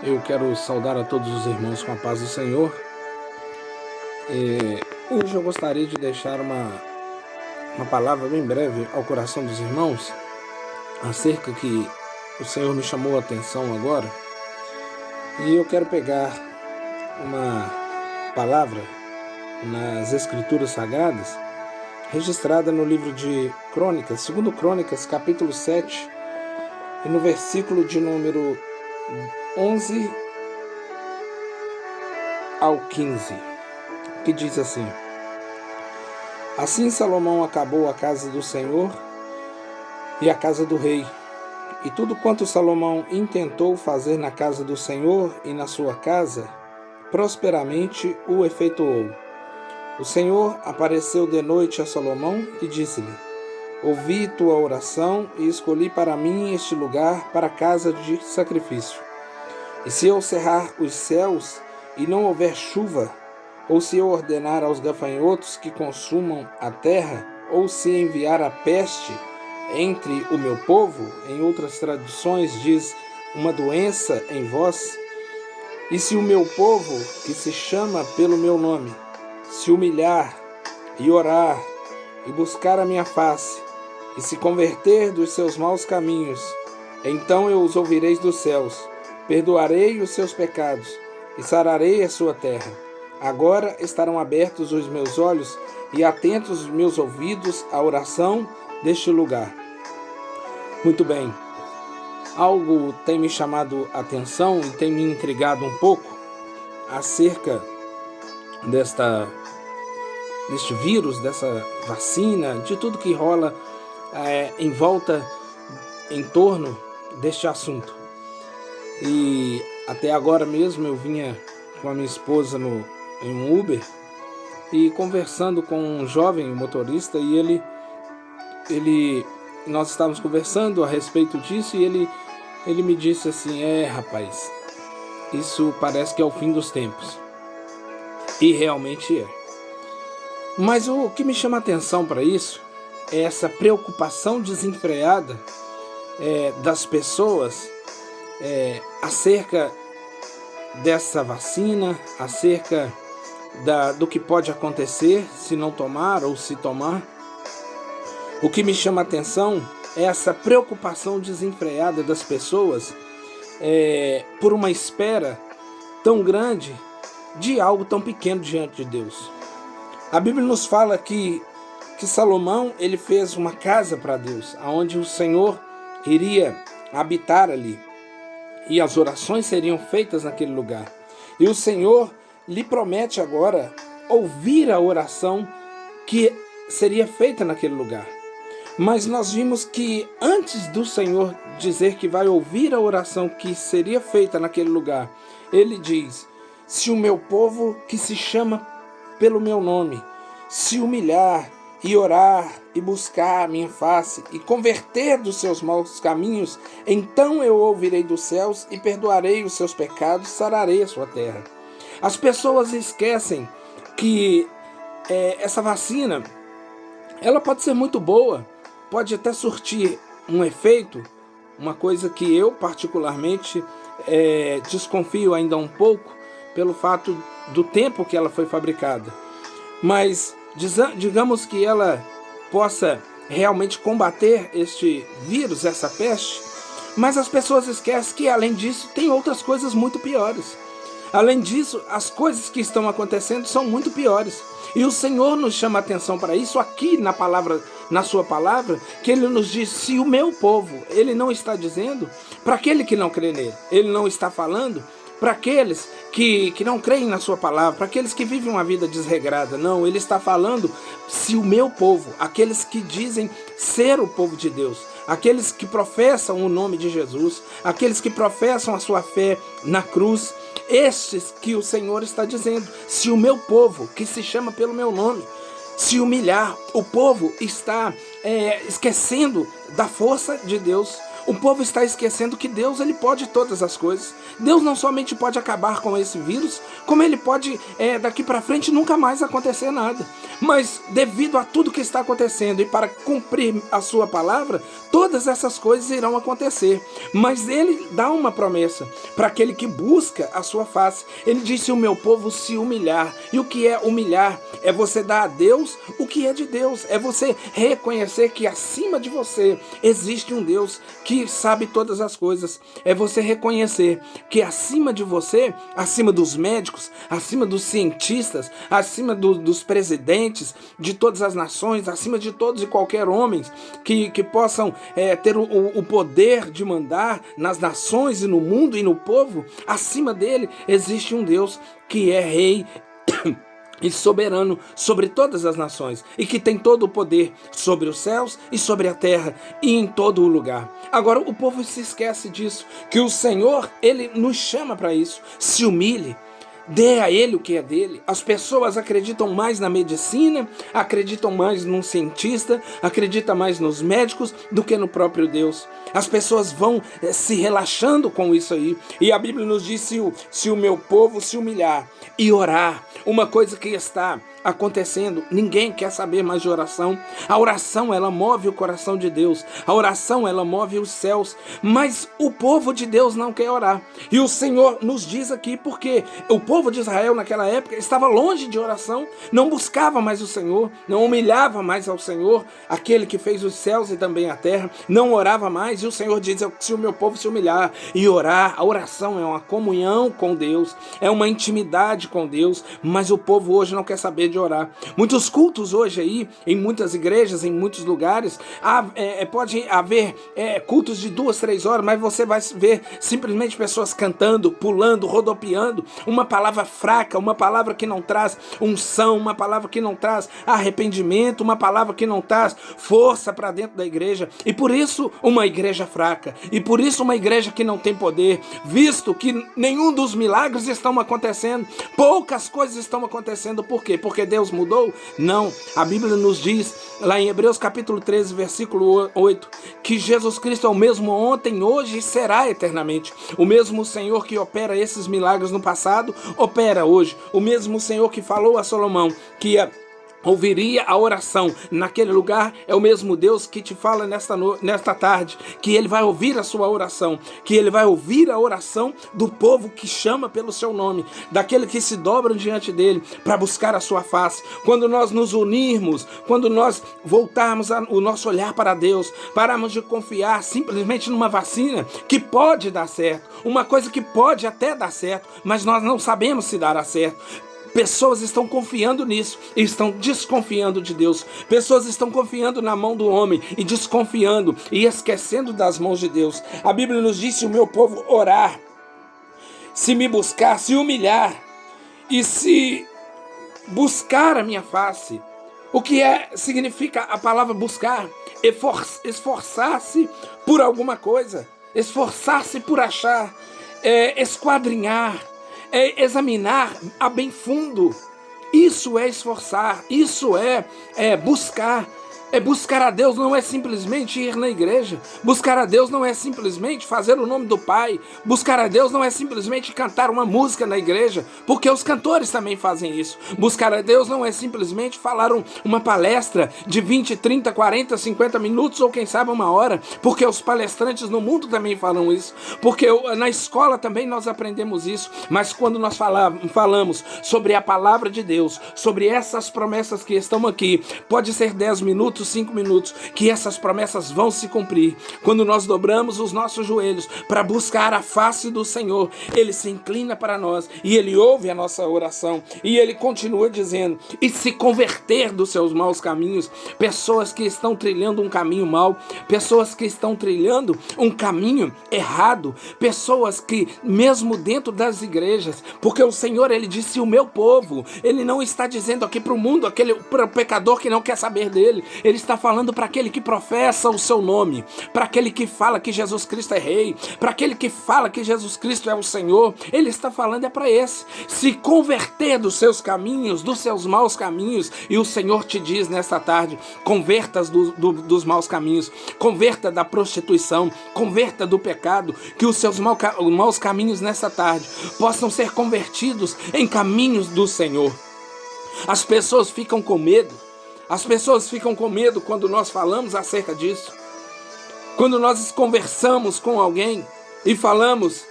Eu quero saudar a todos os irmãos com a paz do Senhor. Hoje eu gostaria de deixar uma palavra bem breve ao coração dos irmãos, acerca que o Senhor me chamou a atenção agora. E eu quero pegar uma palavra nas Escrituras Sagradas, registrada no livro de Crônicas, 2 Crônicas, capítulo 7, e no versículo de número 11 ao 15, que diz assim: Assim Salomão acabou a casa do Senhor e a casa do rei, e tudo quanto Salomão intentou fazer na casa do Senhor e na sua casa, prosperamente o efetuou. O Senhor apareceu de noite a Salomão e disse-lhe: Ouvi tua oração e escolhi para mim este lugar para casa de sacrifício. E se eu cerrar os céus e não houver chuva, ou se eu ordenar aos gafanhotos que consumam a terra, ou se enviar a peste entre o meu povo, em outras traduções diz uma doença em vós, e se o meu povo, que se chama pelo meu nome, se humilhar e orar e buscar a minha face, e se converter dos seus maus caminhos, então eu os ouvirei dos céus, perdoarei os seus pecados e sararei a sua terra. Agora estarão abertos os meus olhos e atentos os meus ouvidos à oração deste lugar. Muito bem, algo tem me chamado a atenção e tem me intrigado um pouco acerca deste vírus, dessa vacina, de tudo que rola em volta, em torno deste assunto. E até agora mesmo eu vinha com a minha esposa em um Uber e conversando com um jovem motorista, e nós estávamos conversando a respeito disso, e ele me disse assim: rapaz, isso parece que é o fim dos tempos. E realmente é. Mas o que me chama a atenção para isso é essa preocupação desenfreada das pessoas acerca dessa vacina, acerca do que pode acontecer se não tomar ou se tomar. O que me chama a atenção é essa preocupação desenfreada das pessoas por uma espera tão grande de algo tão pequeno diante de Deus. A Bíblia nos fala que Salomão ele fez uma casa para Deus, onde o Senhor iria habitar ali, e as orações seriam feitas naquele lugar. E o Senhor lhe promete agora ouvir a oração que seria feita naquele lugar. Mas nós vimos que antes do Senhor dizer que vai ouvir a oração que seria feita naquele lugar, ele diz: se o meu povo, que se chama pelo meu nome, se humilhar e orar e buscar a minha face e converter dos seus maus caminhos, então eu ouvirei dos céus e perdoarei os seus pecados, sararei a sua terra. As pessoas esquecem que essa vacina, ela pode ser muito boa, pode até surtir um efeito, uma coisa que eu particularmente desconfio ainda um pouco pelo fato do tempo que ela foi fabricada. Mas digamos que ela possa realmente combater este vírus, essa peste, mas as pessoas esquecem que, além disso, tem outras coisas muito piores. Além disso, as coisas que estão acontecendo são muito piores. E o Senhor nos chama a atenção para isso aqui na sua palavra, que Ele nos diz: se o meu povo, Ele não está dizendo para aquele que não crê nele, Ele não está falando para aqueles que não creem na sua palavra, para aqueles que vivem uma vida desregrada. Não, ele está falando: se o meu povo, aqueles que dizem ser o povo de Deus, aqueles que professam o nome de Jesus, aqueles que professam a sua fé na cruz, estes que o Senhor está dizendo: se o meu povo, que se chama pelo meu nome, se humilhar. O povo está esquecendo da força de Deus. O povo está esquecendo que Deus, ele pode todas as coisas. Deus não somente pode acabar com esse vírus, como ele pode, daqui para frente, nunca mais acontecer nada. Mas devido a tudo que está acontecendo e para cumprir a sua palavra, todas essas coisas irão acontecer. Mas ele dá uma promessa para aquele que busca a sua face. Ele disse: o meu povo se humilhar. E o que é humilhar? É você dar a Deus o que é de Deus. É você reconhecer que acima de você existe um Deus que sabe todas as coisas. É você reconhecer que acima de você, acima dos médicos, acima dos cientistas, acima dos presidentes de todas as nações, acima de todos e qualquer homens que possam ter o poder de mandar nas nações e no mundo e no povo, acima dele existe um Deus que é rei e soberano sobre todas as nações, e que tem todo o poder sobre os céus e sobre a terra e em todo o lugar. Agora o povo se esquece disso, que o Senhor, ele nos chama para isso. Se humilhe, dê a ele o que é dele. As pessoas acreditam mais na medicina, acreditam mais num cientista, acreditam mais nos médicos do que no próprio Deus. As pessoas vão se relaxando com isso aí. E a Bíblia nos diz: se o meu povo se humilhar e orar, uma coisa que está acontecendo, ninguém quer saber mais de oração. A oração, ela move o coração de Deus. A oração, ela move os céus. Mas o povo de Deus não quer orar. E o Senhor nos diz aqui porque o povo de Israel naquela época estava longe de oração, não buscava mais o Senhor, não humilhava mais ao Senhor, aquele que fez os céus e também a terra, não orava mais. E o Senhor diz: se o meu povo se humilhar e orar. A oração é uma comunhão com Deus, é uma intimidade com Deus, mas o povo hoje não quer saber de orar. Muitos cultos hoje aí, em muitas igrejas, em muitos lugares, pode haver cultos de 2, 3 horas, mas você vai ver simplesmente pessoas cantando, pulando, rodopiando, uma palavra fraca, uma palavra que não traz unção, uma palavra que não traz arrependimento, uma palavra que não traz força para dentro da igreja. E por isso uma igreja fraca, e por isso uma igreja que não tem poder, visto que nenhum dos milagres estão acontecendo, poucas coisas estão acontecendo. Por quê? Porque Deus mudou? Não. A Bíblia nos diz, lá em Hebreus capítulo 13, versículo 8, que Jesus Cristo é o mesmo ontem, hoje e será eternamente. O mesmo Senhor que opera esses milagres no passado, opera hoje. O mesmo Senhor que falou a Salomão que ouviria a oração naquele lugar, é o mesmo Deus que te fala nesta tarde, que ele vai ouvir a sua oração, que ele vai ouvir a oração do povo que chama pelo seu nome, daquele que se dobram diante dele para buscar a sua face. Quando nós nos unirmos, quando nós voltarmos o nosso olhar para Deus, pararmos de confiar simplesmente numa vacina que pode dar certo, uma coisa que pode até dar certo, mas nós não sabemos se dará certo. Pessoas estão confiando nisso e estão desconfiando de Deus. Pessoas estão confiando na mão do homem e desconfiando e esquecendo das mãos de Deus. A Bíblia nos diz: se o meu povo orar, se me buscar, se humilhar e se buscar a minha face. O que significa a palavra buscar? Esforçar-se por alguma coisa, esforçar-se por achar, esquadrinhar, examinar a bem fundo. Isso é esforçar, isso é buscar. Buscar a Deus não é simplesmente ir na igreja. Buscar a Deus não é simplesmente fazer o nome do Pai. Buscar a Deus não é simplesmente cantar uma música na igreja, porque os cantores também fazem isso. Buscar a Deus não é simplesmente falar uma palestra de 20, 30, 40, 50 minutos ou quem sabe 1 hora, porque os palestrantes no mundo também falam isso, porque na escola também nós aprendemos isso. Mas quando nós falamos sobre a palavra de Deus, sobre essas promessas que estão aqui, pode ser 10 minutos, 5 minutos, que essas promessas vão se cumprir. Quando nós dobramos os nossos joelhos para buscar a face do Senhor, Ele se inclina para nós e Ele ouve a nossa oração e Ele continua dizendo: e se converter dos seus maus caminhos. Pessoas que estão trilhando um caminho mau, pessoas que estão trilhando um caminho errado, pessoas que mesmo dentro das igrejas, porque o Senhor, Ele disse o meu povo, Ele não está dizendo aqui para o mundo, para o pecador que não quer saber dele. Ele Ele está falando para aquele que professa o seu nome, para aquele que fala que Jesus Cristo é rei, para aquele que fala que Jesus Cristo é o Senhor. Ele está falando para esse. Se converter dos seus caminhos, dos seus maus caminhos, e o Senhor te diz nesta tarde, converta dos maus caminhos, converta da prostituição, converta do pecado, que os seus maus caminhos nessa tarde possam ser convertidos em caminhos do Senhor. As pessoas ficam com medo. As pessoas ficam com medo quando nós falamos acerca disso. Quando nós conversamos com alguém e falamos,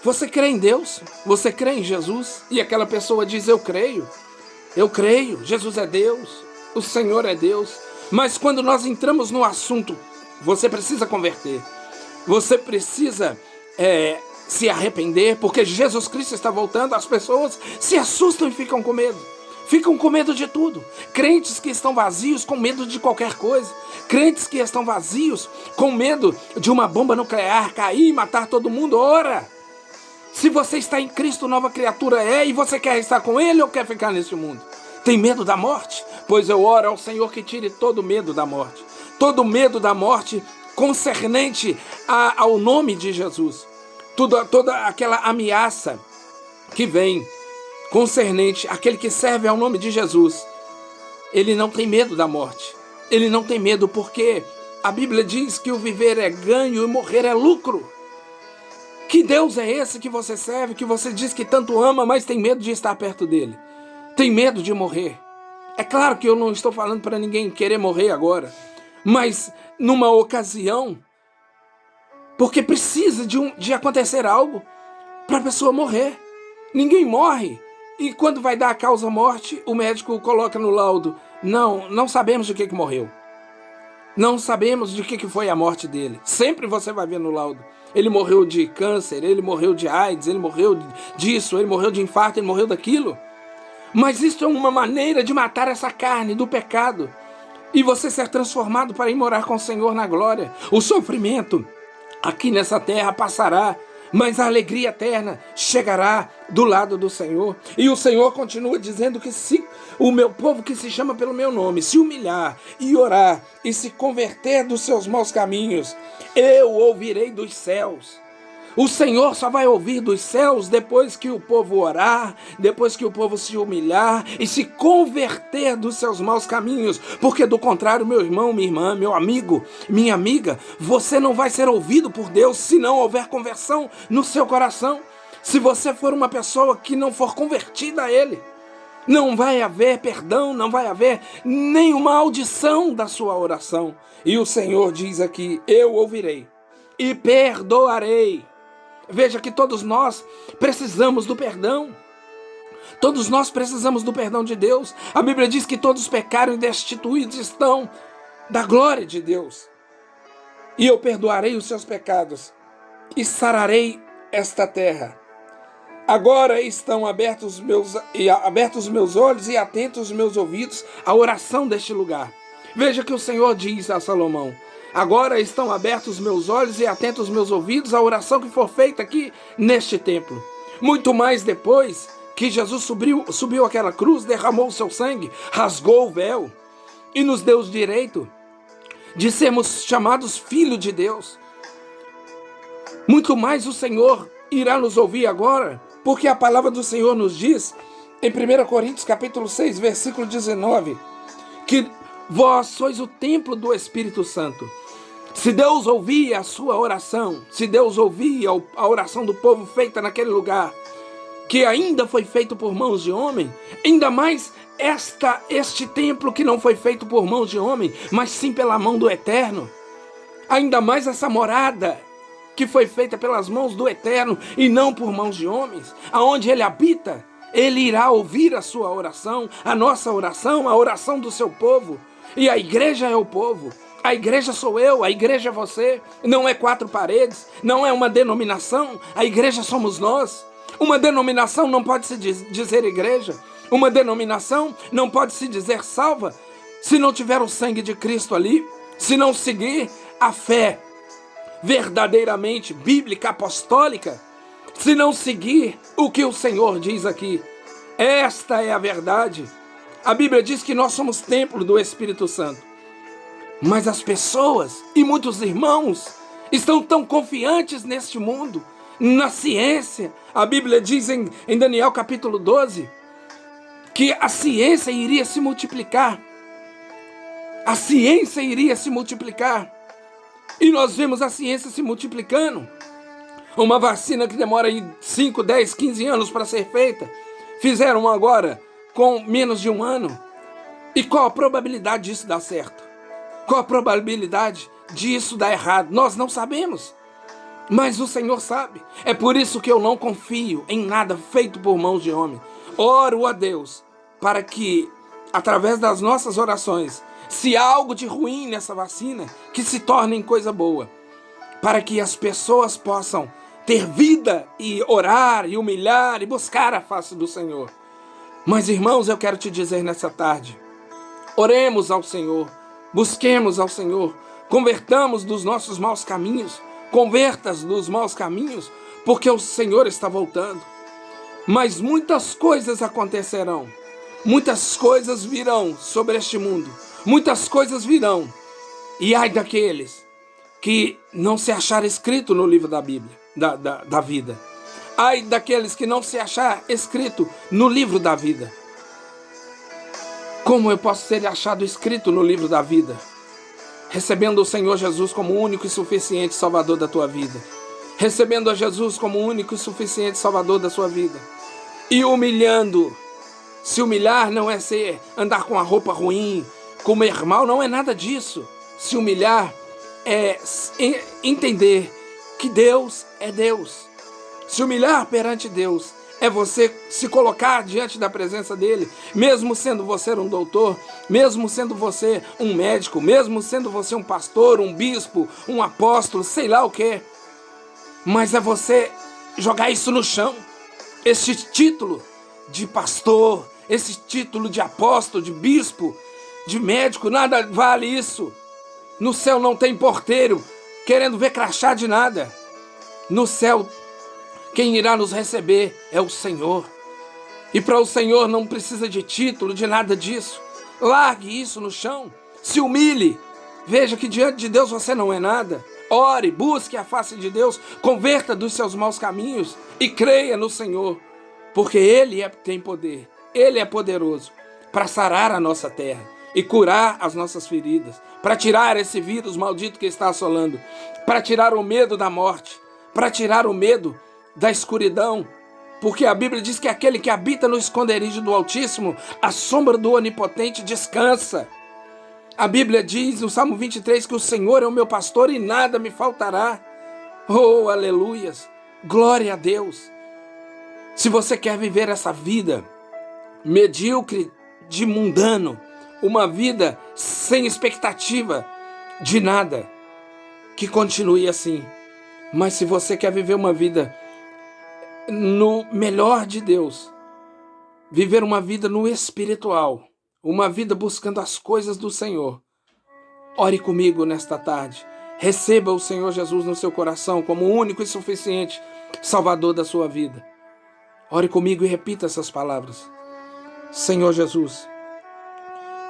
você crê em Deus? Você crê em Jesus? E aquela pessoa diz, eu creio, Jesus é Deus, o Senhor é Deus. Mas quando nós entramos no assunto, você precisa converter, você precisa se arrepender, porque Jesus Cristo está voltando. As pessoas se assustam e ficam com medo. Ficam com medo de tudo. Crentes que estão vazios com medo de qualquer coisa. Crentes que estão vazios com medo de uma bomba nuclear cair e matar todo mundo. Ora, se você está em Cristo, nova criatura e você quer estar com Ele ou quer ficar neste mundo? Tem medo da morte? Pois eu oro ao Senhor que tire todo medo da morte. Todo medo da morte concernente ao nome de Jesus. Toda aquela ameaça que vem concernente àquele que serve ao nome de Jesus. Ele não tem medo da morte. Ele não tem medo porque a Bíblia diz que o viver é ganho e morrer é lucro. Que Deus é esse que você serve, que você diz que tanto ama, mas tem medo de estar perto dele? Tem medo de morrer. É claro que eu não estou falando para ninguém querer morrer agora, mas numa ocasião, porque precisa de acontecer algo para a pessoa morrer. Ninguém morre. E quando vai dar a causa-morte, o médico coloca no laudo, não sabemos de que morreu. Não sabemos de que foi a morte dele. Sempre você vai ver no laudo. Ele morreu de câncer, ele morreu de AIDS, ele morreu disso, ele morreu de infarto, ele morreu daquilo. Mas isso é uma maneira de matar essa carne do pecado e você ser transformado para ir morar com o Senhor na glória. O sofrimento aqui nessa terra passará, mas a alegria eterna chegará do lado do Senhor. E o Senhor continua dizendo que se o meu povo que se chama pelo meu nome se humilhar e orar e se converter dos seus maus caminhos, eu ouvirei dos céus. O Senhor só vai ouvir dos céus depois que o povo orar, depois que o povo se humilhar e se converter dos seus maus caminhos, porque do contrário, meu irmão, minha irmã, meu amigo, minha amiga, você não vai ser ouvido por Deus se não houver conversão no seu coração. Se você for uma pessoa que não for convertida a Ele, não vai haver perdão, não vai haver nenhuma audição da sua oração. E o Senhor diz aqui, eu ouvirei e perdoarei. Veja que todos nós precisamos do perdão. Todos nós precisamos do perdão de Deus. A Bíblia diz que todos pecaram e destituídos estão da glória de Deus. E eu perdoarei os seus pecados e sararei esta terra. Agora estão abertos os meus olhos e atentos os meus ouvidos à oração deste lugar. Veja que o Senhor diz a Salomão, agora estão abertos os meus olhos e atentos os meus ouvidos à oração que for feita aqui neste templo. Muito mais depois que Jesus subiu aquela cruz, derramou o seu sangue, rasgou o véu e nos deu o direito de sermos chamados filhos de Deus. Muito mais o Senhor irá nos ouvir agora, porque a palavra do Senhor nos diz, em 1 Coríntios capítulo 6, versículo 19, que vós sois o templo do Espírito Santo. Se Deus ouvia a sua oração, se Deus ouvia a oração do povo feita naquele lugar, que ainda foi feito por mãos de homem, ainda mais este templo que não foi feito por mãos de homem, mas sim pela mão do Eterno, ainda mais essa morada que foi feita pelas mãos do Eterno e não por mãos de homens, aonde Ele habita, Ele irá ouvir a sua oração, a nossa oração, a oração do seu povo. E a igreja é o povo, a igreja sou eu, a igreja é você, não é 4 paredes, não é uma denominação, a igreja somos nós. Uma denominação não pode se dizer igreja, uma denominação não pode se dizer salva, se não tiver o sangue de Cristo ali, se não seguir a fé verdadeiramente bíblica, apostólica, se não seguir o que o Senhor diz aqui. Esta é a verdade. A Bíblia diz que nós somos templo do Espírito Santo. Mas as pessoas e muitos irmãos estão tão confiantes neste mundo, na ciência. A Bíblia diz em Daniel capítulo 12 que a ciência iria se multiplicar. A ciência iria se multiplicar. E nós vemos a ciência se multiplicando. Uma vacina que demora aí 5, 10, 15 anos para ser feita, fizeram agora com menos de um ano. E qual a probabilidade disso dar certo? Qual a probabilidade disso dar errado? Nós não sabemos, mas o Senhor sabe. É por isso que eu não confio em nada feito por mãos de homem. Oro a Deus para que, através das nossas orações, se há algo de ruim nessa vacina, que se torne em coisa boa, para que as pessoas possam ter vida e orar e humilhar e buscar a face do Senhor. Mas, irmãos, eu quero te dizer nessa tarde, oremos ao Senhor, busquemos ao Senhor, convertamos dos nossos maus caminhos, convertas dos maus caminhos, porque o Senhor está voltando. Mas muitas coisas acontecerão, muitas coisas virão sobre este mundo, muitas coisas virão, e ai daqueles que não se achar escrito no livro da Bíblia, da vida. Ai daqueles que não se achar escrito no livro da vida. Como eu posso ser achado escrito no livro da vida? Recebendo o Senhor Jesus como único e suficiente Salvador da tua vida. Recebendo a Jesus como único e suficiente Salvador da sua vida. E humilhando. Se humilhar não é andar com a roupa ruim, comer mal, não é nada disso. Se humilhar é entender que Deus é Deus. Se humilhar perante Deus é você se colocar diante da presença dele, mesmo sendo você um doutor, mesmo sendo você um médico, mesmo sendo você um pastor, um bispo, um apóstolo, sei lá o que. Mas é você jogar isso no chão. Esse título de pastor, esse título de apóstolo, de bispo, de médico, nada vale isso. No céu não tem porteiro querendo ver crachá de nada. No céu, quem irá nos receber é o Senhor. E para o Senhor não precisa de título, de nada disso. Largue isso no chão. Se humilhe. Veja que diante de Deus você não é nada. Ore, busque a face de Deus. Converta dos seus maus caminhos. E creia no Senhor. Porque Ele tem poder. Ele é poderoso para sarar a nossa terra e curar as nossas feridas. Para tirar esse vírus maldito que está assolando. Para tirar o medo da morte. Para tirar o medo da escuridão, porque a Bíblia diz que aquele que habita no esconderijo do Altíssimo, a sombra do Onipotente descansa. A Bíblia diz no Salmo 23 que o Senhor é o meu pastor e nada me faltará. Oh, aleluias, glória a Deus. Se você quer viver essa vida medíocre de mundano, uma vida sem expectativa de nada, que continue assim. Mas se você quer viver uma vida no melhor de Deus, viver uma vida no espiritual, uma vida buscando as coisas do Senhor, ore comigo nesta tarde. Receba o Senhor Jesus no seu coração como o único e suficiente Salvador da sua vida. Ore comigo e repita essas palavras. Senhor Jesus,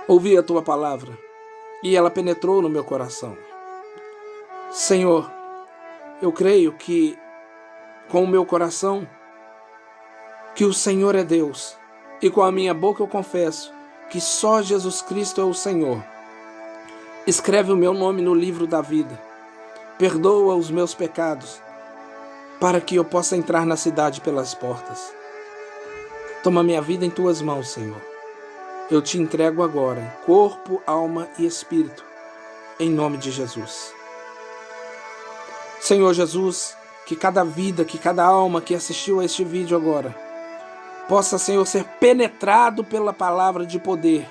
ouvi a tua palavra e ela penetrou no meu coração. Senhor, eu creio que com o meu coração que o Senhor é Deus, e com a minha boca eu confesso que só Jesus Cristo é o Senhor. Escreve o meu nome no livro da vida, perdoa os meus pecados, para que eu possa entrar na cidade pelas portas. Toma minha vida em tuas mãos, Senhor. Eu te entrego agora, em corpo, alma e espírito, em nome de Jesus. Senhor Jesus, que cada vida, que cada alma que assistiu a este vídeo agora, possa, Senhor, ser penetrado pela palavra de poder,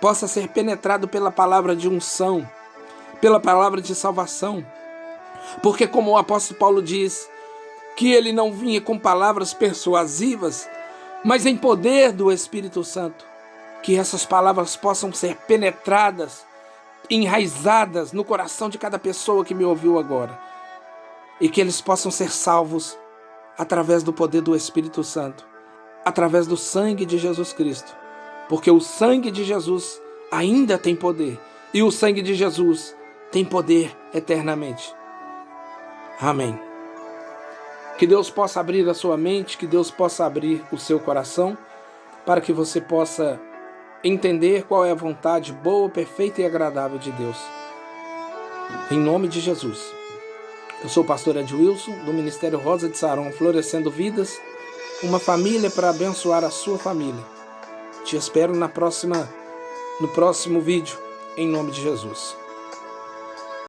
possa ser penetrado pela palavra de unção, pela palavra de salvação, porque como o apóstolo Paulo diz, que ele não vinha com palavras persuasivas, mas em poder do Espírito Santo, que essas palavras possam ser penetradas, enraizadas no coração de cada pessoa que me ouviu agora, e que eles possam ser salvos através do poder do Espírito Santo, através do sangue de Jesus Cristo, porque o sangue de Jesus ainda tem poder E o sangue de Jesus tem poder eternamente. Amém. Que Deus possa abrir a sua mente, que Deus possa abrir o seu coração, para que você possa entender qual é a vontade boa, perfeita e agradável de Deus. Em nome de Jesus. Eu sou o pastor Ed Wilson, do Ministério Rosa de Saron, Florescendo Vidas, uma família para abençoar a sua família. Te espero no próximo vídeo, em nome de Jesus.